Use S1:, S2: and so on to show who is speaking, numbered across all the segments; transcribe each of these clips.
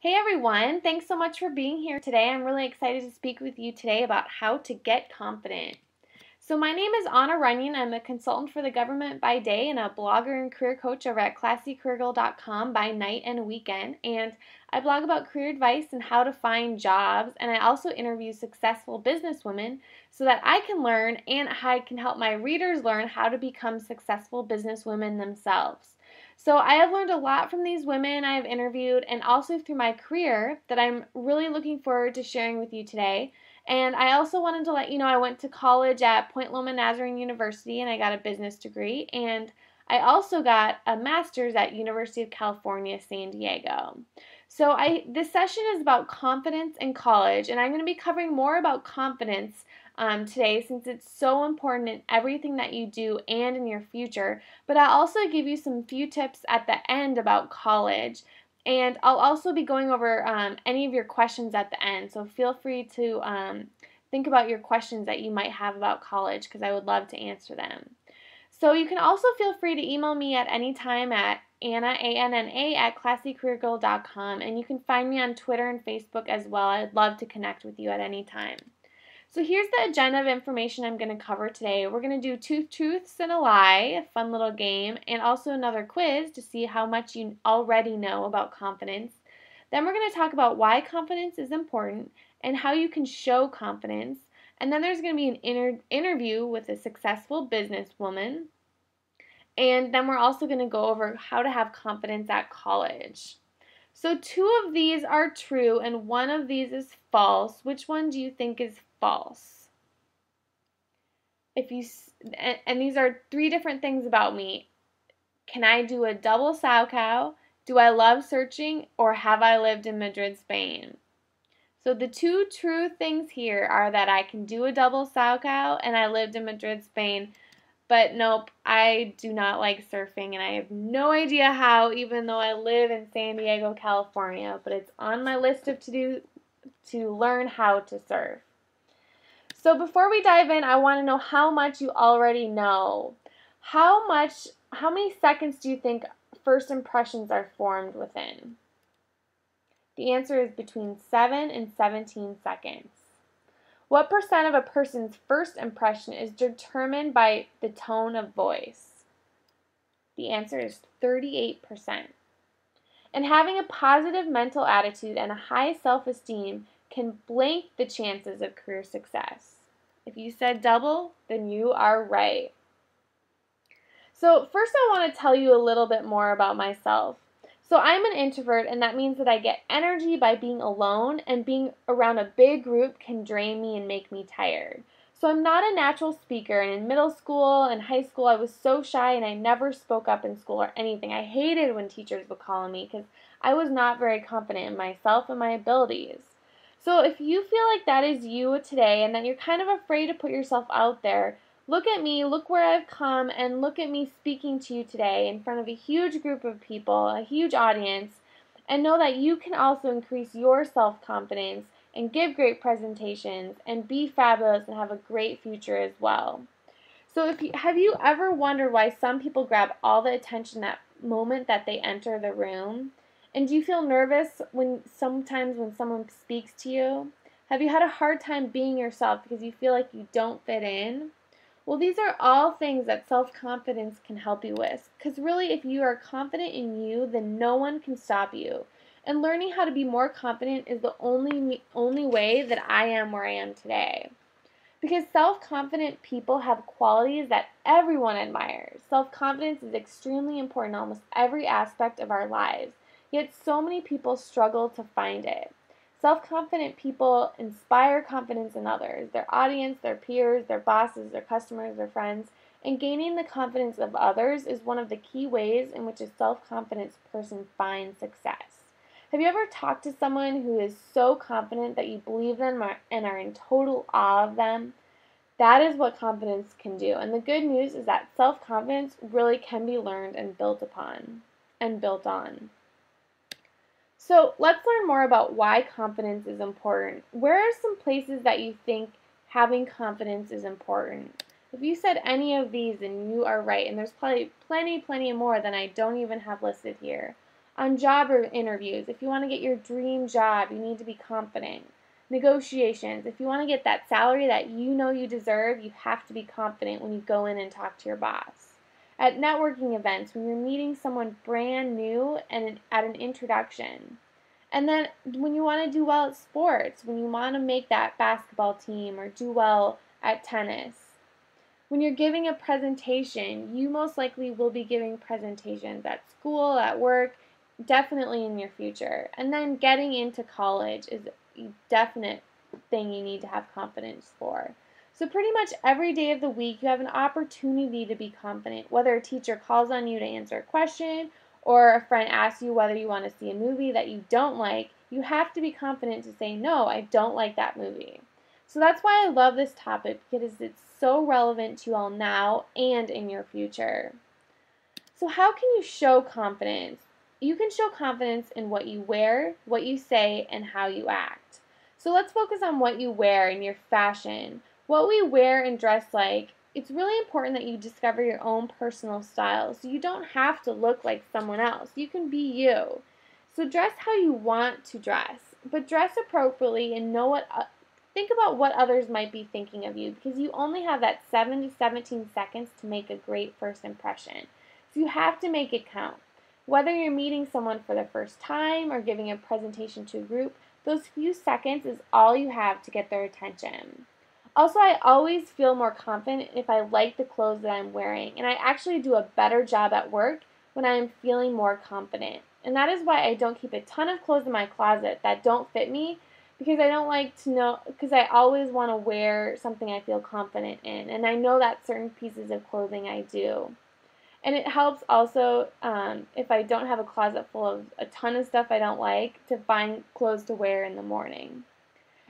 S1: Hey everyone, thanks so much for being here today. I'm really excited to speak with you today about how to get confident. So, my name is Anna Runyon. I'm a consultant for the government by day and a blogger and career coach over at classycareergirl.com by night and weekend. And I blog about career advice and how to find jobs. And I also interview successful businesswomen so that I can learn and I can help my readers learn how to become successful businesswomen themselves. So, I have learned a lot from these women I have interviewed and also through my career that I'm really looking forward to sharing with you today. And I also wanted to let you know I went to college at Point Loma Nazarene University and I got a business degree. And I also got a master's at University of California, San Diego. So this session is about confidence in college, and I'm going to be covering more about confidence today since it's so important in everything that you do and in your future. But I'll also give you some few tips at the end about college. And I'll also be going over any of your questions at the end, so feel free to think about your questions that you might have about college because I would love to answer them. So you can also feel free to email me at any time at Anna, A-N-N-A, at classycareergirl.com, and you can find me on Twitter and Facebook as well. I'd love to connect with you at any time. So here's the agenda of information I'm going to cover today. We're going to do 2 truths and a lie, a fun little game, and also another quiz to see how much you already know about confidence. Then we're going to talk about why confidence is important and how you can show confidence. And then there's going to be an interview with a successful businesswoman. And then we're also going to go over how to have confidence at college. So 2 of these are true and 1 of these is false. Which one do you think is false? And these are 3 different things about me. Can I do a double Salchow? Do I love searching? Or have I lived in Madrid, Spain? So the 2 true things here are that I can do a double Salchow and I lived in Madrid, Spain. But nope, I do not like surfing and I have no idea how, even though I live in San Diego, California. But it's on my list of to learn how to surf. So before we dive in, I want to know how much you already know. How many seconds do you think first impressions are formed within? The answer is between 7 and 17 seconds. What percent of a person's first impression is determined by the tone of voice? The answer is 38%. And having a positive mental attitude and a high self-esteem can blank the chances of career success. If you said double, then you are right. So first I want to tell you a little bit more about myself. So I'm an introvert, and that means that I get energy by being alone, and being around a big group can drain me and make me tired. So I'm not a natural speaker, and in middle school and high school I was so shy and I never spoke up in school or anything. I hated when teachers would call on me because I was not very confident in myself and my abilities. So if you feel like that is you today and that you're kind of afraid to put yourself out there, look at me, look where I've come, and look at me speaking to you today in front of a huge group of people, a huge audience, and know that you can also increase your self-confidence and give great presentations and be fabulous and have a great future as well. So have you ever wondered why some people grab all the attention that moment that they enter the room? And do you feel nervous sometimes when someone speaks to you? Have you had a hard time being yourself because you feel like you don't fit in? Well, these are all things that self-confidence can help you with. Because really, if you are confident in you, then no one can stop you. And learning how to be more confident is the only way that I am where I am today. Because self-confident people have qualities that everyone admires. Self-confidence is extremely important in almost every aspect of our lives. Yet so many people struggle to find it. Self-confident people inspire confidence in others, their audience, their peers, their bosses, their customers, their friends, and gaining the confidence of others is one of the key ways in which a self-confident person finds success. Have you ever talked to someone who is so confident that you believe them and are in total awe of them? That is what confidence can do. And the good news is that self-confidence really can be learned and built upon and built on. So let's learn more about why confidence is important. Where are some places that you think having confidence is important? If you said any of these, then you are right. And there's probably plenty more than I don't even have listed here. On job interviews, if you want to get your dream job, you need to be confident. Negotiations, if you want to get that salary that you know you deserve, you have to be confident when you go in and talk to your boss. At networking events, when you're meeting someone brand new and at an introduction. And then when you want to do well at sports, when you want to make that basketball team or do well at tennis. When you're giving a presentation, you most likely will be giving presentations at school, at work, definitely in your future. And then getting into college is a definite thing you need to have confidence for. So pretty much every day of the week you have an opportunity to be confident, whether a teacher calls on you to answer a question or a friend asks you whether you want to see a movie that you don't like. You have to be confident to say, no, I don't like that movie. So that's why I love this topic, because it's so relevant to you all now and in your future. So how can you show confidence? You can show confidence in what you wear, what you say, and how you act. So let's focus on what you wear and your fashion. What we wear and dress like, it's really important that you discover your own personal style. So you don't have to look like someone else. You can be you. So dress how you want to dress, but dress appropriately and think about what others might be thinking of you, because you only have that 7 to 17 seconds to make a great first impression. So you have to make it count. Whether you're meeting someone for the first time or giving a presentation to a group, those few seconds is all you have to get their attention. Also, I always feel more confident if I like the clothes that I'm wearing, and I actually do a better job at work when I am feeling more confident. And that is why I don't keep a ton of clothes in my closet that don't fit me, because I don't like to know, because I always want to wear something I feel confident in, and I know that certain pieces of clothing I do. And it helps also, if I don't have a closet full of a ton of stuff I don't like, to find clothes to wear in the morning.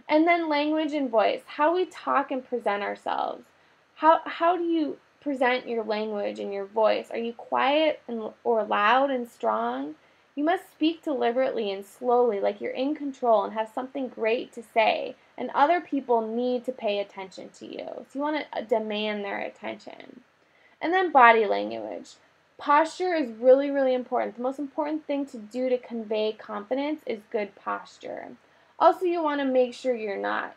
S1: And then language and voice, how we talk and present ourselves. How do you present your language and your voice? Are you quiet or loud and strong? You must speak deliberately and slowly, like you're in control and have something great to say, and other people need to pay attention to you. So you want to demand their attention. And then body language. Posture is really, really important. The most important thing to do to convey confidence is good posture. Also, you want to make sure you're not,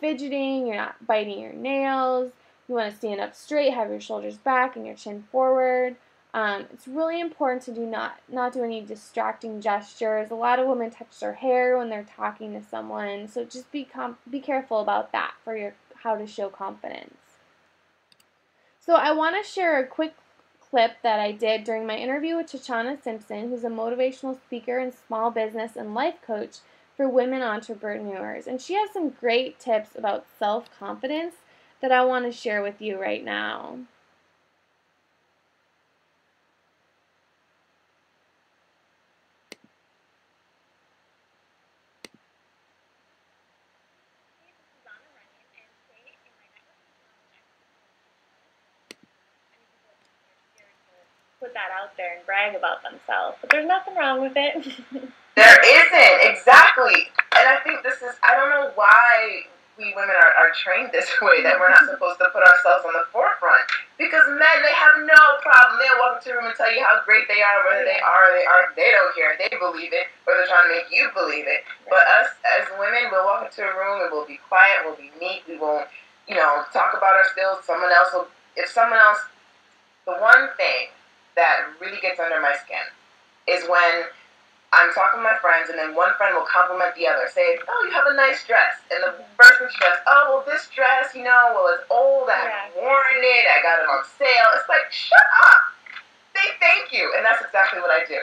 S1: fidgeting, you're not biting your nails. You want to stand up straight, have your shoulders back and your chin forward. It's really important to not do any distracting gestures. A lot of women touch their hair when they're talking to someone, so just be careful about that for how to show confidence. So I want to share a quick clip that I did during my interview with Shoshana Simpson, who's a motivational speaker and small business and life coach for women entrepreneurs. And she has some great tips about self-confidence that I want to share with you right now. Put that out there and brag about themselves, but there's nothing wrong with it.
S2: There isn't, exactly. And I think I don't know why we women are trained this way, that we're not supposed to put ourselves on the forefront. Because men, they have no problem. They'll walk into a room and tell you how great they are, whether they are or they aren't. They don't care. They believe it, or they're trying to make you believe it. But us as women, we'll walk into a room and we'll be quiet, we'll be meek, we won't, talk about our skills. The one thing that really gets under my skin is when I'm talking to my friends, and then one friend will compliment the other, saying, "Oh, you have a nice dress." And the person's dress, "Oh, well, this dress, it's old. I haven't worn it. I got it on sale." It's like, shut up. Say thank you. And that's exactly what I do.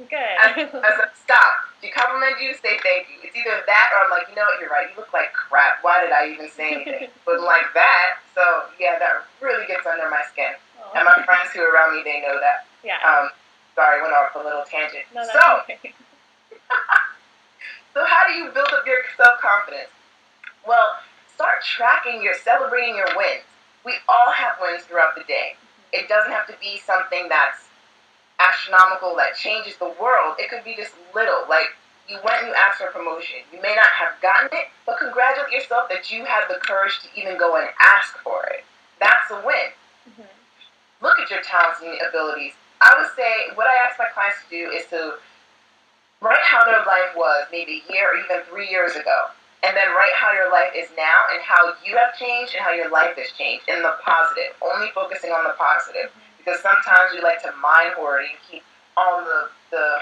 S1: Good.
S2: I said, stop. Do you compliment you? Say thank you. It's either that or I'm like, you know what, you're right. You look like crap. Why did I even say anything? But like that, so yeah, that really gets under my skin. Oh. And my friends who are around me, they know that.
S1: Yeah.
S2: Sorry, I went off a little tangent.
S1: No, that's okay.
S2: So how do you build up your self-confidence? Well, start celebrating your wins. We all have wins throughout the day. It doesn't have to be something that's astronomical, that changes the world. It could be just little, like you went and you asked for a promotion. You may not have gotten it, but congratulate yourself that you had the courage to even go and ask for it. That's a win. Look at your talents and abilities. I would say what I ask my clients to do is to how their life was maybe a year or even 3 years ago, and then write how your life is now and how you have changed and how your life has changed in the positive, only focusing on the positive. Because sometimes we like to mind hoard and keep all the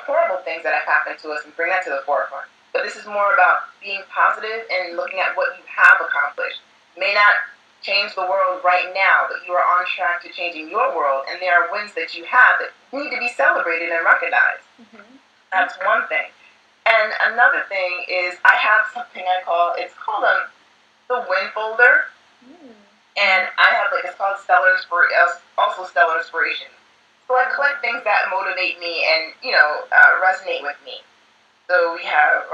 S2: horrible things that have happened to us and bring that to the forefront. But this is more about being positive and looking at what you have accomplished. You may not change the world right now, but you are on track to changing your world, and there are wins that you have that need to be celebrated and recognized. That's one thing. And another thing is I have something it's called the win folder. And I have it's called also Stellar Inspiration. So I collect things that motivate me and, resonate with me. So we have,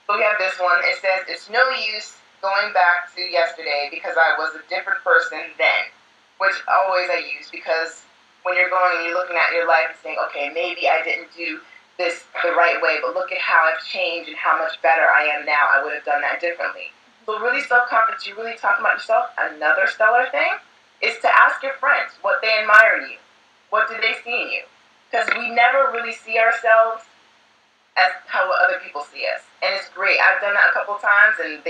S2: So we have this one. It says, it's no use going back to yesterday because I was a different person then, which always I use because when you're going and you're looking at your life and saying, okay, maybe I didn't do this the right way, but look at how I've changed and how much better I am now. I would have done that differently. So really self-confidence, you're really talking about yourself. Another stellar thing is to ask your friends what they admire in you. What do they see in you? Because we never really see ourselves as how other people see us. And it's great. I've done that a couple times, and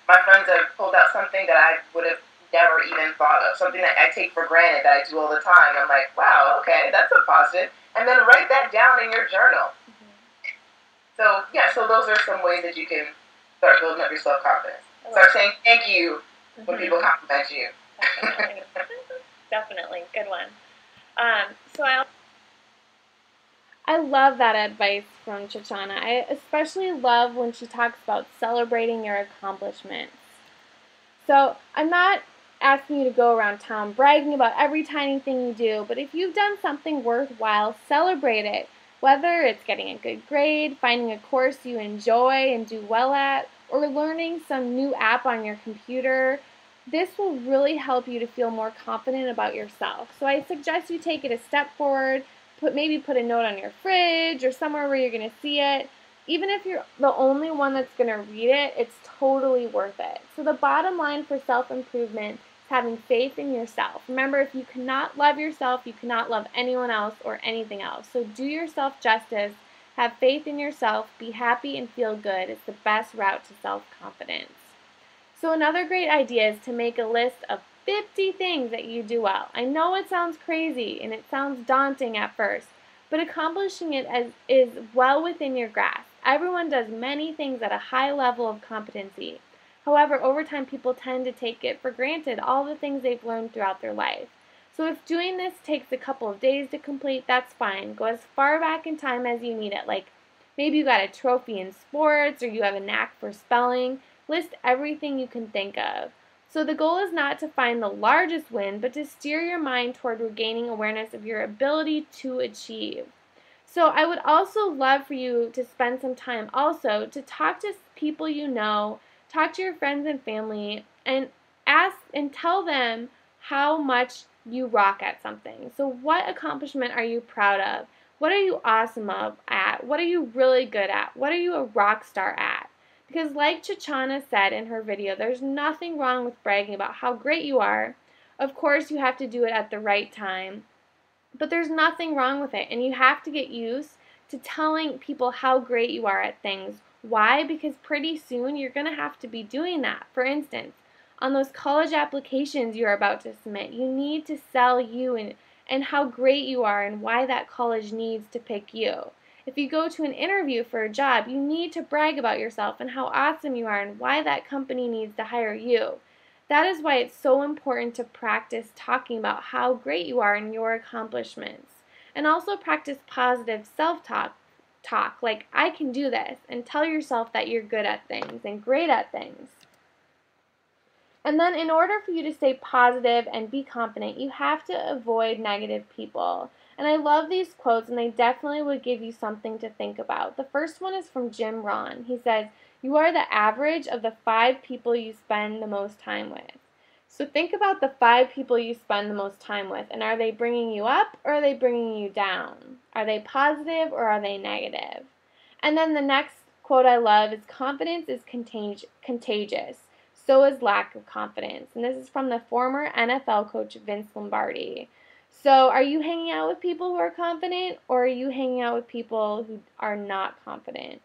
S2: my friends have pulled out something that I would have never even thought of, something that I take for granted that I do all the time. I'm like, wow, okay, that's a positive. And then write that down in your journal. So those are some ways that you can start building up your self-confidence. Start saying thank you when people compliment you.
S1: Definitely. Definitely. Good one. I love that advice from Shoshana. I especially love when she talks about celebrating your accomplishments. So I'm not asking you to go around town bragging about every tiny thing you do, but if you've done something worthwhile, celebrate it. Whether it's getting a good grade, finding a course you enjoy and do well at, or learning some new app on your computer, this will really help you to feel more confident about yourself. So I suggest you take it a step forward, maybe put a note on your fridge or somewhere where you're going to see it. Even if you're the only one that's going to read it, it's totally worth it. So the bottom line for self-improvement is having faith in yourself. Remember, if you cannot love yourself, you cannot love anyone else or anything else. So do yourself justice, have faith in yourself, be happy and feel good. It's the best route to self-confidence. So another great idea is to make a list of 50 things that you do well. I know it sounds crazy and it sounds daunting at first, but accomplishing it is well within your grasp. Everyone does many things at a high level of competency. However, over time, people tend to take it for granted, all the things they've learned throughout their life. So if doing this takes a couple of days to complete, that's fine. Go as far back in time as you need it. Like maybe you got a trophy in sports or you have a knack for spelling. List everything you can think of. So the goal is not to find the largest win, but to steer your mind toward regaining awareness of your ability to achieve. So I would also love for you to spend some time also to talk to people you know, talk to your friends and family, and ask and tell them how much you rock at something. So what accomplishment are you proud of? What are you awesome at? What are you really good at? What are you a rock star at? Because like Shoshana said in her video, there's nothing wrong with bragging about how great you are. Of course, you have to do it at the right time. But there's nothing wrong with it, and you have to get used to telling people how great you are at things. Why? Because pretty soon you're going to have to be doing that. For instance, on those college applications you're about to submit, you need to sell you and how great you are and why that college needs to pick you. If you go to an interview for a job, you need to brag about yourself and how awesome you are and why that company needs to hire you. That is why it's so important to practice talking about how great you are in your accomplishments. And also practice positive self-talk, like I can do this, and tell yourself that you're good at things and great at things. And then in order for you to stay positive and be confident, you have to avoid negative people. And I love these quotes, and they definitely would give you something to think about. The first one is from Jim Rohn. He says, "You are the average of the 5 people you spend the most time with." So think about the 5 people you spend the most time with, and are they bringing you up or are they bringing you down? Are they positive or are they negative? And then the next quote I love is, "Confidence is contagious. So is lack of confidence." And this is from the former NFL coach Vince Lombardi. So, are you hanging out with people who are confident, or are you hanging out with people who are not confident?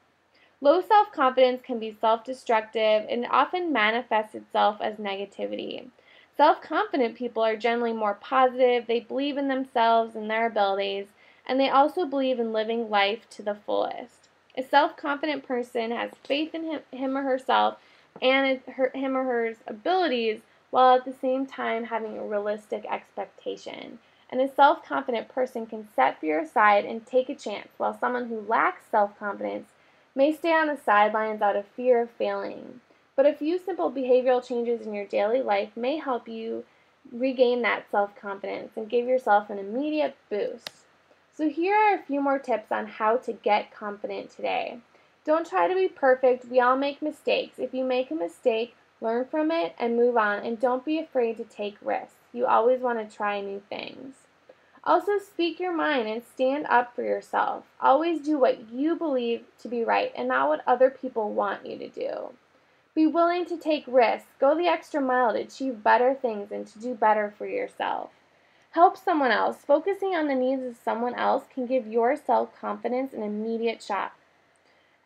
S1: Low self confidence can be self destructive and often manifests itself as negativity. Self confident people are generally more positive, they believe in themselves and their abilities, and they also believe in living life to the fullest. A self confident person has faith in him or herself and him or her abilities while at the same time having a realistic expectation. And a self confident person can set fear aside and take a chance, while someone who lacks self confidence may stay on the sidelines out of fear of failing. But a few simple behavioral changes in your daily life may help you regain that self confidence and give yourself an immediate boost. So, here are a few more tips on how to get confident today. Don't try to be perfect. We all make mistakes. If you make a mistake, learn from it and move on, and don't be afraid to take risks. You always want to try new things. Also, speak your mind and stand up for yourself. Always do what you believe to be right and not what other people want you to do. Be willing to take risks. Go the extra mile to achieve better things and to do better for yourself. Help someone else. Focusing on the needs of someone else can give your self-confidence an immediate shot.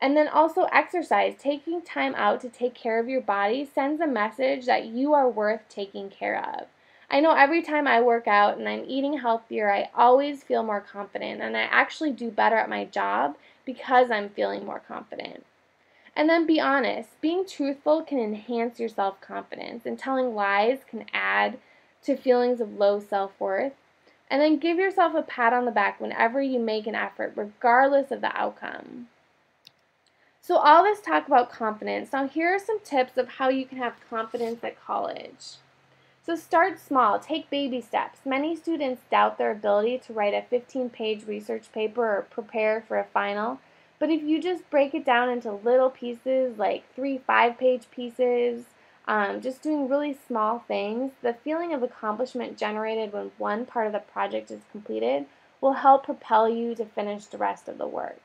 S1: And then also exercise. Taking time out to take care of your body sends a message that you are worth taking care of. I know every time I work out and I'm eating healthier, I always feel more confident, and I actually do better at my job because I'm feeling more confident. And then be honest. Being truthful can enhance your self-confidence, and telling lies can add to feelings of low self-worth. And then give yourself a pat on the back whenever you make an effort, regardless of the outcome. So all this talk about confidence. Now here are some tips of how you can have confidence at college. So start small. Take baby steps. Many students doubt their ability to write a 15-page research paper or prepare for a final. But if you just break it down into little pieces, like 3 5-page pieces, just doing really small things, the feeling of accomplishment generated when one part of the project is completed will help propel you to finish the rest of the work.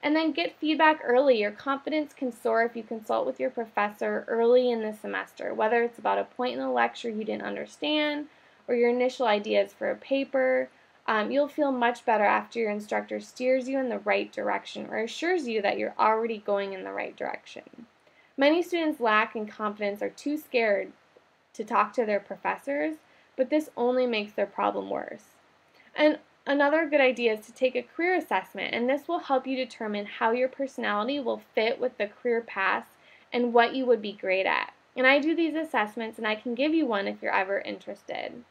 S1: And then get feedback early. Your confidence can soar if you consult with your professor early in the semester, whether it's about a point in the lecture you didn't understand or your initial ideas for a paper. You'll feel much better after your instructor steers you in the right direction or assures you that you're already going in the right direction. Many students lack in confidence or are too scared to talk to their professors, but this only makes their problem worse. And another good idea is to take a career assessment, and this will help you determine how your personality will fit with the career path and what you would be great at. And I do these assessments, and I can give you one if you're ever interested.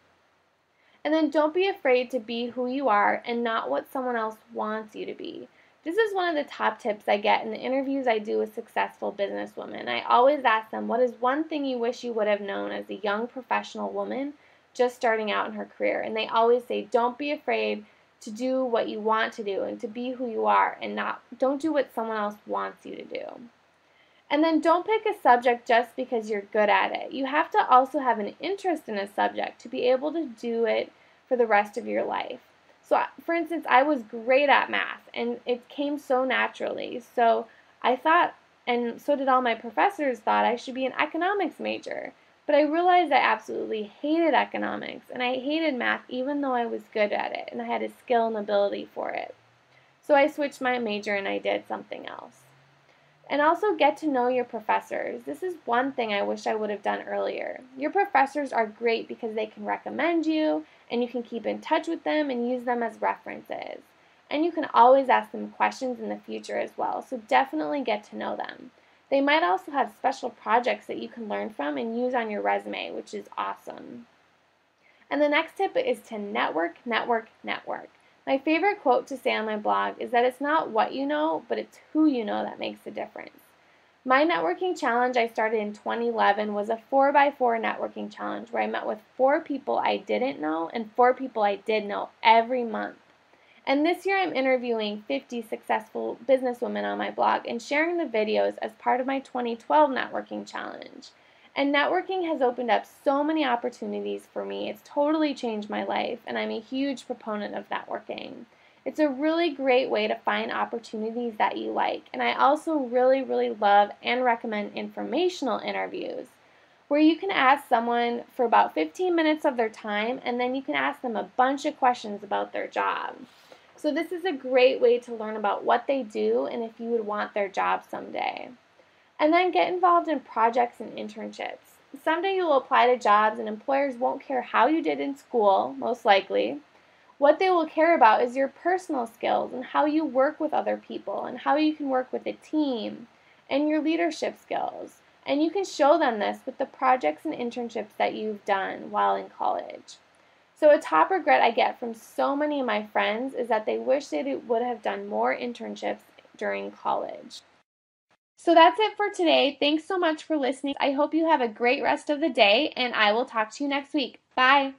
S1: And then don't be afraid to be who you are and not what someone else wants you to be. This is one of the top tips I get in the interviews I do with successful businesswomen. I always ask them, what is one thing you wish you would have known as a young professional woman just starting out in her career? And they always say, don't be afraid to do what you want to do and to be who you are, and don't do what someone else wants you to do. And then don't pick a subject just because you're good at it. You have to also have an interest in a subject to be able to do it for the rest of your life. So, for instance, I was great at math, and it came so naturally. So I thought, and so did all my professors, thought I should be an economics major. But I realized I absolutely hated economics, and I hated math even though I was good at it, and I had a skill and ability for it. So I switched my major and I did something else. And also get to know your professors. This is one thing I wish I would have done earlier. Your professors are great because they can recommend you, and you can keep in touch with them and use them as references. And you can always ask them questions in the future as well, so definitely get to know them. They might also have special projects that you can learn from and use on your resume, which is awesome. And the next tip is to network, network, network. My favorite quote to say on my blog is that it's not what you know, but it's who you know that makes the difference. My networking challenge I started in 2011 was a 4x4 networking challenge where I met with 4 people I didn't know and 4 people I did know every month. And this year I'm interviewing 50 successful businesswomen on my blog and sharing the videos as part of my 2012 networking challenge. And networking has opened up so many opportunities for me. It's totally changed my life, and I'm a huge proponent of networking. It's a really great way to find opportunities that you like. And I also really, really love and recommend informational interviews. where you can ask someone for about 15 minutes of their time, and then you can ask them a bunch of questions about their job. So this is a great way to learn about what they do and if you would want their job someday. And then get involved in projects and internships. Someday you'll apply to jobs and employers won't care how you did in school, most likely. What they will care about is your personal skills and how you work with other people and how you can work with a team and your leadership skills. And you can show them this with the projects and internships that you've done while in college. So a top regret I get from so many of my friends is that they wish they would have done more internships during college. So that's it for today. Thanks so much for listening. I hope you have a great rest of the day, and I will talk to you next week. Bye.